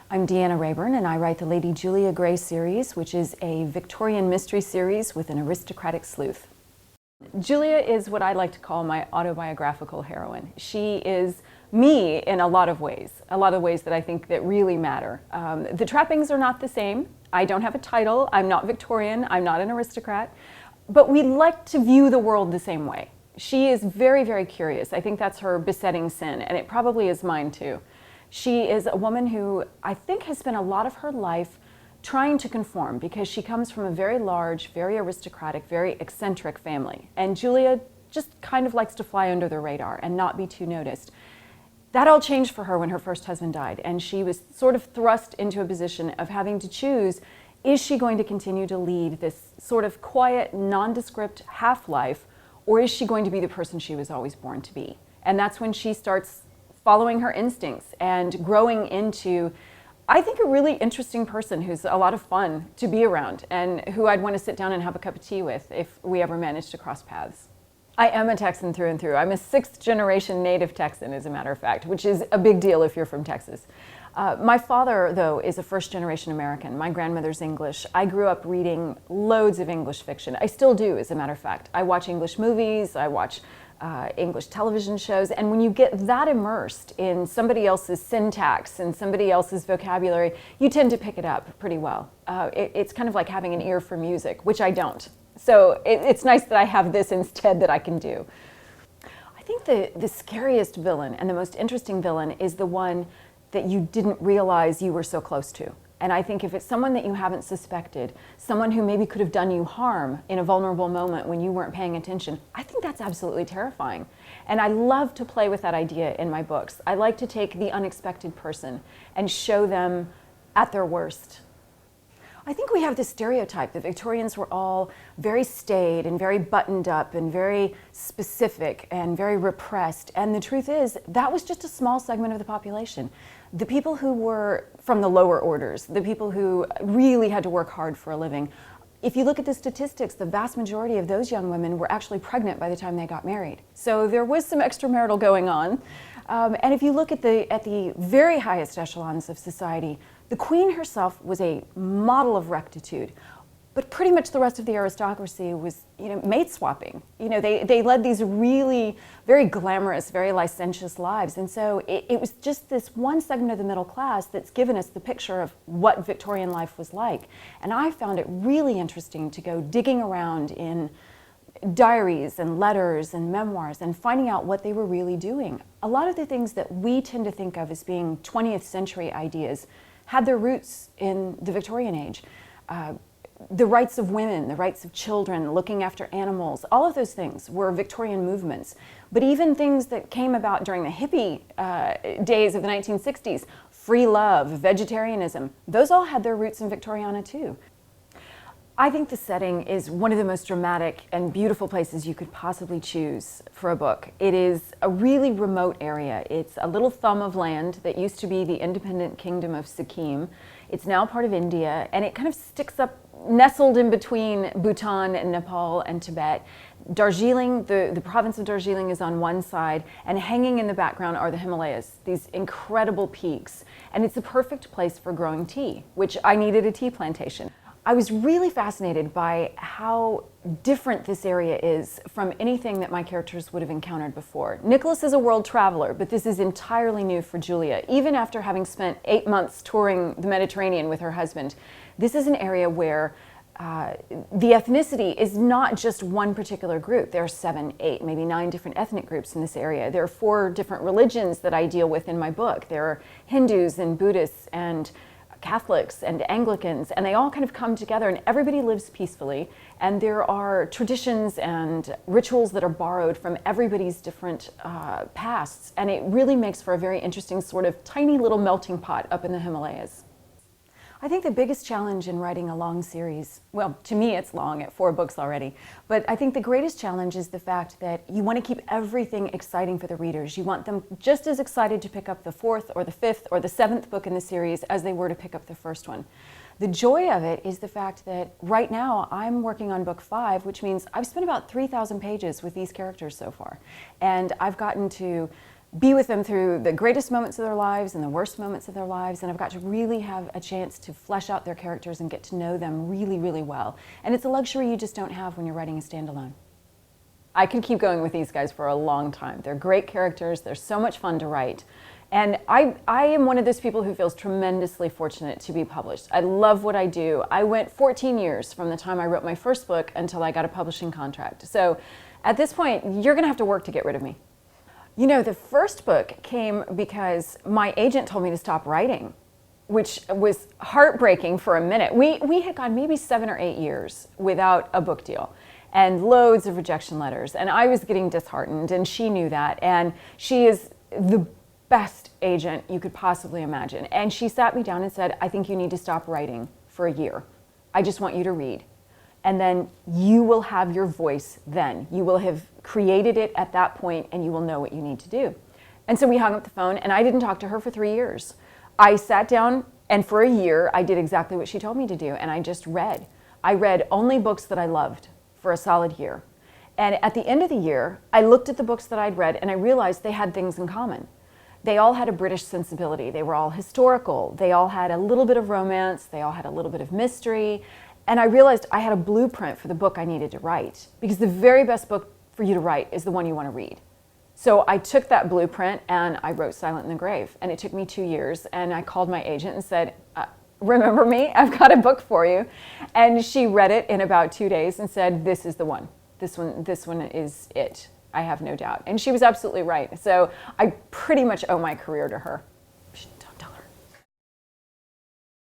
I'm Deanna Raybourn, and I write the Lady Julia Gray series, which is a Victorian mystery series with an aristocratic sleuth. Julia is what I like to call my autobiographical heroine. She is me in a lot of ways that I think that really matter. The trappings are not the same. I don't have a title. I'm not Victorian. I'm not an aristocrat. But we like to view the world the same way. She is very, very curious. I think that's her besetting sin, and it probably is mine too. She is a woman who I think has spent a lot of her life trying to conform because she comes from a very large, very aristocratic, very eccentric family. And Julia just kind of likes to fly under the radar and not be too noticed. That all changed for her when her first husband died, and she was sort of thrust into a position of having to choose, is she going to continue to lead this sort of quiet, nondescript half-life, or is she going to be the person she was always born to be? And that's when she starts following her instincts and growing into, I think, a really interesting person who's a lot of fun to be around and who I'd want to sit down and have a cup of tea with if we ever managed to cross paths. I am a Texan through and through. I'm a sixth-generation native Texan, as a matter of fact, which is a big deal if you're from Texas. My father, though, is a first-generation American. My grandmother's English. I grew up reading loads of English fiction. I still do, as a matter of fact. I watch English movies, I watch English television shows, and when you get that immersed in somebody else's syntax and somebody else's vocabulary, you tend to pick it up pretty well. It's kind of like having an ear for music, which I don't. So it's nice that I have this instead that I can do. I think the scariest villain and the most interesting villain is the one that you didn't realize you were so close to. And I think if it's someone that you haven't suspected, someone who maybe could have done you harm in a vulnerable moment when you weren't paying attention, I think that's absolutely terrifying. And I love to play with that idea in my books. I like to take the unexpected person and show them at their worst. I think we have this stereotype that Victorians were all very staid and very buttoned up and very specific and very repressed. And the truth is, that was just a small segment of the population. The people who were from the lower orders, the people who really had to work hard for a living, if you look at the statistics, the vast majority of those young women were actually pregnant by the time they got married. So there was some extramarital going on. And if you look at the very highest echelons of society, the Queen herself was a model of rectitude, but pretty much the rest of the aristocracy was, mate swapping. They led these really very glamorous, very licentious lives. And so it was just this one segment of the middle class that's given us the picture of what Victorian life was like. And I found it really interesting to go digging around in diaries and letters and memoirs and finding out what they were really doing. A lot of the things that we tend to think of as being 20th century ideas had their roots in the Victorian age. The rights of women, the rights of children, looking after animals, all of those things were Victorian movements. But even things that came about during the hippie days of the 1960s, free love, vegetarianism, those all had their roots in Victoriana too. I think the setting is one of the most dramatic and beautiful places you could possibly choose for a book. It is a really remote area. It's a little thumb of land that used to be the independent kingdom of Sikkim. It's now part of India, and it kind of sticks up, nestled in between Bhutan and Nepal and Tibet. Darjeeling, the province of Darjeeling is on one side, and hanging in the background are the Himalayas, these incredible peaks. And it's the perfect place for growing tea, which I needed a tea plantation. I was really fascinated by how different this area is from anything that my characters would have encountered before. Nicholas is a world traveler, but this is entirely new for Julia. Even after having spent 8 months touring the Mediterranean with her husband, this is an area where the ethnicity is not just one particular group. There are 7, 8, maybe 9 different ethnic groups in this area. There are 4 different religions that I deal with in my book. There are Hindus and Buddhists and Catholics and Anglicans, and they all kind of come together and everybody lives peacefully, and there are traditions and rituals that are borrowed from everybody's different pasts, and it really makes for a very interesting sort of tiny little melting pot up in the Himalayas. I think the biggest challenge in writing a long series, well, to me it's long at 4 books already, but I think the greatest challenge is the fact that you want to keep everything exciting for the readers. You want them just as excited to pick up the 4th or the 5th or the 7th book in the series as they were to pick up the first one. The joy of it is the fact that right now I'm working on book 5, which means I've spent about 3,000 pages with these characters so far. And I've gotten to be with them through the greatest moments of their lives and the worst moments of their lives, and I've got to really have a chance to flesh out their characters and get to know them really, really well. And it's a luxury you just don't have when you're writing a standalone. I could keep going with these guys for a long time. They're great characters, they're so much fun to write. And I am one of those people who feels tremendously fortunate to be published. I love what I do. I went 14 years from the time I wrote my first book until I got a publishing contract. So at this point, you're gonna have to work to get rid of me. You know, the first book came because my agent told me to stop writing, which was heartbreaking for a minute. We had gone maybe 7 or 8 years without a book deal and loads of rejection letters. And I was getting disheartened, and she knew that. And she is the best agent you could possibly imagine. And she sat me down and said, I think you need to stop writing for a year. I just want you to read. And then you will have your voice then. You will have created it at that point, and you will know what you need to do. And so we hung up the phone, and I didn't talk to her for 3 years. I sat down, and for a year, I did exactly what she told me to do, and I just read. I read only books that I loved for a solid year. And at the end of the year, I looked at the books that I'd read, and I realized they had things in common. They all had a British sensibility. They were all historical. They all had a little bit of romance. They all had a little bit of mystery. And I realized I had a blueprint for the book I needed to write, because the very best book for you to write is the one you want to read. So I took that blueprint and I wrote Silent in the Grave. And it took me 2 years, and I called my agent and said, remember me? I've got a book for you. And she read it in about 2 days and said, this is the one. This one is it. I have no doubt. And she was absolutely right. So I pretty much owe my career to her.